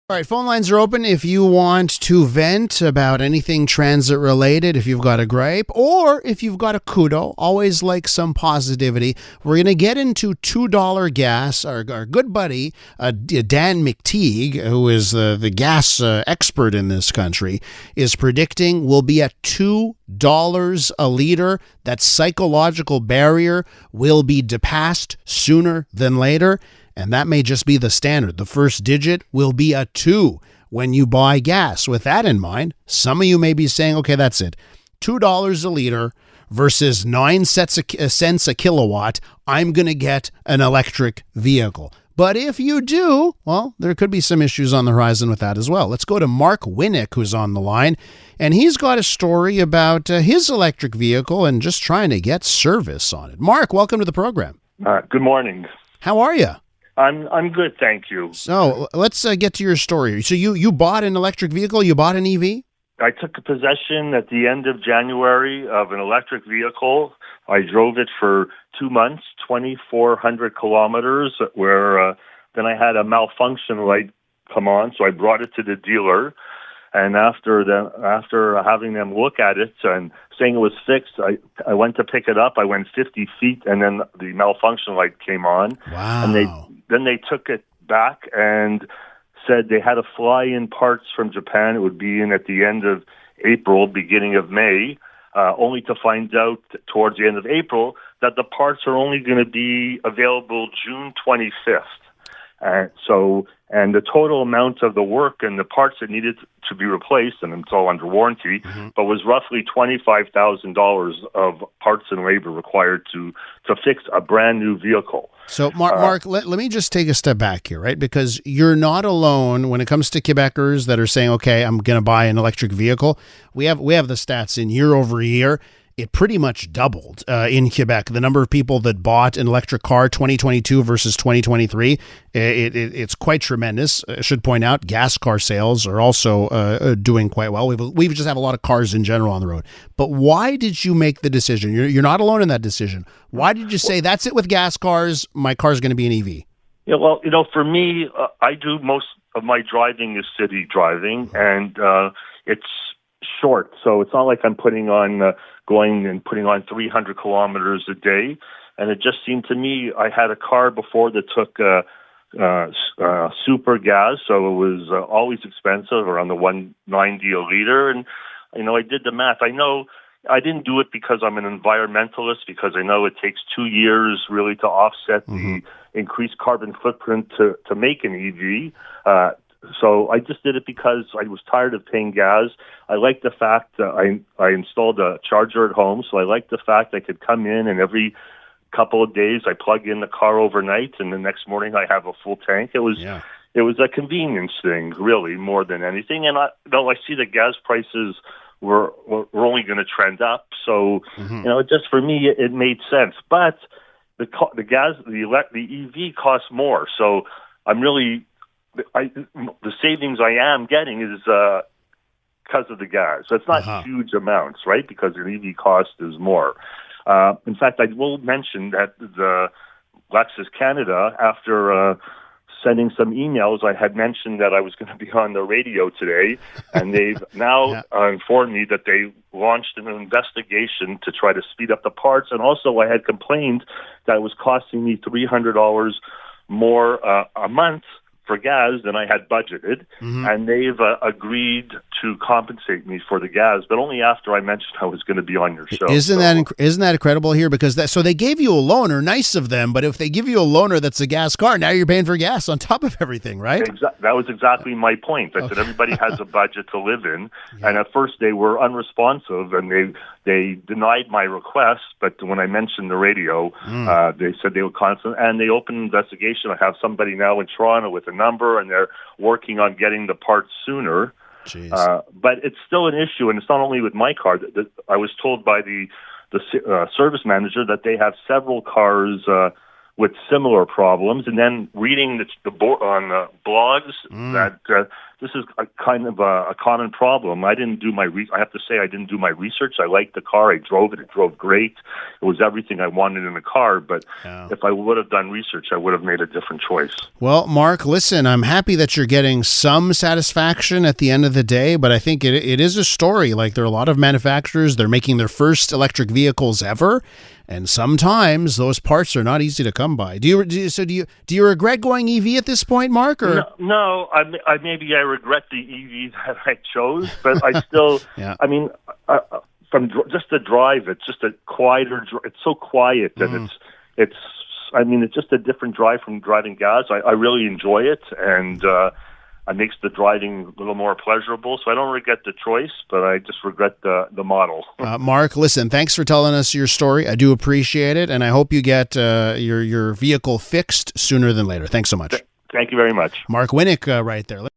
All right, phone lines are open if you want to vent about anything transit related, if you've got a gripe, or if you've got a kudo. Always like some positivity. We're going to get into $2 gas. Our good buddy, Dan McTeague, who is the gas expert in this country, is predicting we'll be at $2 a liter. That psychological barrier will be depassed sooner than later. And that may just be the standard. The first digit will be a 2 when you buy gas. With that in mind, some of you may be saying, okay, that's it. $2 a liter versus 9 cents a kilowatt. I'm going to get an electric vehicle. But if you do, well, there could be some issues on the horizon with that as well. Let's go to Mark Winneck, who's on the line. And he's got a story about his electric vehicle and just trying to get service on it. Mark, welcome to the program. Good morning. How are you? I'm good, thank you. So let's get to your story. So you bought an electric vehicle? You bought an EV? I took possession at the end of January of an electric vehicle. I drove it for 2 months, 2,400 kilometers, where then I had a malfunction light come on, so I brought it to the dealer. And after having them look at it and saying it was fixed, I went to pick it up. I went 50 feet, and then the malfunction light came on. Wow. And they took it back and said they had to fly in parts from Japan. It would be in at the end of April, beginning of May, only to find out towards the end of April that the parts are only going to be available June 25th. And the total amount of the work and the parts that needed to be replaced, and it's all under warranty, but was roughly $25,000 of parts and labor required to fix a brand new vehicle. So, Mark, let me just take a step back here, right? Because you're not alone when it comes to Quebecers that are saying, okay, I'm going to buy an electric vehicle. We have the stats in year over year. It pretty much doubled in Quebec. The number of people that bought an electric car 2022 versus 2023, it's quite tremendous. I should point out gas car sales are also doing quite well. We just have a lot of cars in general on the road. But why did you make the decision? You're not alone in that decision. Why did you say, that's it with gas cars, my car's going to be an EV? Yeah, well, for me, I do most of my driving is city driving, and it's short. So it's not like I'm putting on 300 kilometers a day. And it just seemed to me, I had a car before that took super gas, so it was always expensive, around the $1.90 a liter. And, I did the math. I know I didn't do it because I'm an environmentalist, because I know it takes 2 years really to offset the increased carbon footprint to make an EV. So I just did it because I was tired of paying gas. I liked the fact that I installed a charger at home, so I liked the fact I could come in and every couple of days I plug in the car overnight, and the next morning I have a full tank. It was a convenience thing, really, more than anything. And I see the gas prices were only going to trend up, so just for me it made sense. But the EV costs more, so I'm really. The savings I am getting is because of the gas. So it's not huge amounts, right? Because an EV cost is more. In fact, I will mention that the Lexus Canada, after sending some emails, I had mentioned that I was going to be on the radio today, and they've now informed me that they launched an investigation to try to speed up the parts. And also I had complained that it was costing me $300 more a month for gas than I had budgeted, and they've agreed to compensate me for the gas, but only after I mentioned I was going to be on your show. Isn't that incredible here? Because so they gave you a loaner, nice of them, but if they give you a loaner that's a gas car, now you're paying for gas on top of everything, right? That was exactly my point. I said everybody has a budget to live in, and at first they were unresponsive, and they denied my request, but when I mentioned the radio, they said they would and they opened an investigation. I have somebody now in Toronto with a number, and they're working on getting the parts sooner. But it's still an issue, and it's not only with my car. I was told by the service manager that they have several cars with similar problems, and then reading on blogs that this is a kind of a common problem. I didn't do I have to say I didn't do my research. I liked the car. I drove it. It drove great. It was everything I wanted in a car. But if I would have done research, I would have made a different choice. Well, Mark, listen, I'm happy that you're getting some satisfaction at the end of the day, but I think it is a story. Like, there are a lot of manufacturers, they're making their first electric vehicles ever, and sometimes those parts are not easy to come by. Do you regret going EV at this point, Mark? Or? No, maybe I regret the EV that I chose, but I still, I mean, from just the drive, it's just a quieter. It's so quiet that it's. I mean, it's just a different drive from driving gas. I really enjoy it, and it makes the driving a little more pleasurable. So I don't regret the choice, but I just regret the model. Mark, listen, thanks for telling us your story. I do appreciate it, and I hope you get your vehicle fixed sooner than later. Thanks so much. Thank you very much. Mark Winneck right there.